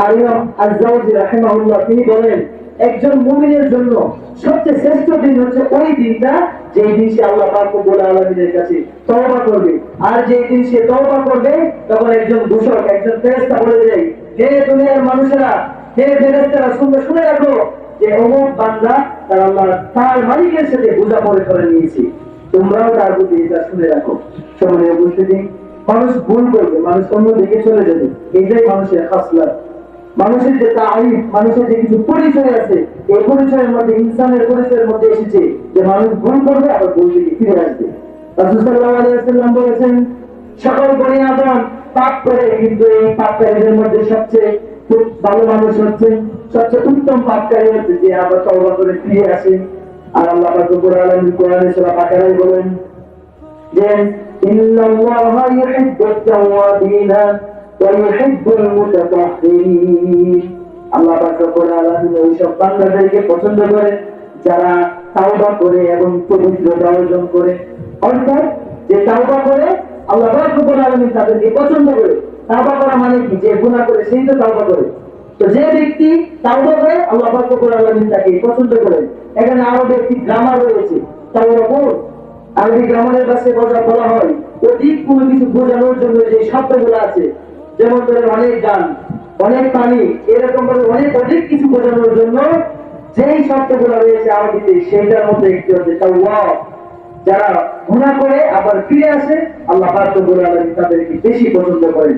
আর ইমাম আজ-জাওজি রাহিমাহুল্লাহ তিনি বলেন একজন মুমিনের জন্য সবচেয়ে শ্রেষ্ঠ দিন হচ্ছে ওই দিনটা যে দিন সে আল্লাহ পাক রব্বুল আলামিনের কাছে তওবা করবে। আর যে দিন সে তওবা করবে তখন একজন দূষক, একজন ফেরেশতা বলে দেয়, হে দুনিয়ার মানুষেরা, হে ফেরেশতারা, শুনে রাখো যে অমুক বান্দা তার মালিকের সাথে বোঝাপড়া করে নিয়েছে, তোমরাও তার প্রতি এটা শুনে রাখো। সম্মানীয় উপস্থিতি, মানুষ ভুল করবে, মানুষ অন্যদিকে চলে যাবে, এইটাই মানুষের খাসলাত। মানুষের যে তারিফ, মানুষের যে কিছু পরিচয় আছে, এই পরিচয়ের মধ্যে, ইনসানের পরিচয়ের মধ্যে এসেছে যে মানুষ ভুল করবে আবার ভুল থেকে ফিরে আসবে। রাসূল সাল্লাল্লাহু আলাইহি ওয়াসাল্লাম বলেছেন, সকল বনি আদম পাপ করে, কিন্তু এই পাপকারীদের মধ্যে সবচেয়ে ভালো মানুষ হচ্ছে, সবচেয়ে উত্তম পাপকারী হচ্ছে যে আবার তওবা করে ফিরে আসে। আর আল্লাহ পাক রব্বুল আলামিন কোরআনে সূরা বাকারায় বলেন যে ইন্নাল্লাহা ইউহিব্বুত তাওয়াবিনা ওয়া ইউহিব্বুল মুতাতাহহিরিন। আল্লাহ পাক রব্বুল আলামিন ওই সব বান্দাদেরকে পছন্দ করেন যারা তাওবা করে এবং পবিত্রতা অর্জন করে। অর্থাৎ যে তাওবা করে আল্লাহ পাক রব্বুল আলামিন তাদেরকে পছন্দ করে। তাওবা করা মানে কি? যে গুনাহ করে সেই তো তাওবা করে। তো যে ব্যক্তি তাওবা করে আল্লাহ পাক রব্বুল আলামিন তাকে পছন্দ করেন। এখানে আরো একটি গ্রামার রয়েছে, তাওবা করে আরবি গ্রামারের কাছে বলা হয় অধিক কোনো কিছু বোঝানোর জন্য যে শব্দগুলো আছে, যেমন ধরে অনেক গান, অনেক পানি, এরকম ভাবে অনেক কিছু বোঝানোর জন্য যেই শব্দগুলো রয়েছে আরবিতে, সেইটার মধ্যে একটি হচ্ছে তাওবা। যারা গুনাহ করে আবার ফিরে আসে আল্লাহ পাক রব্বুল আলামিন তাদেরকে বেশি পছন্দ করেন।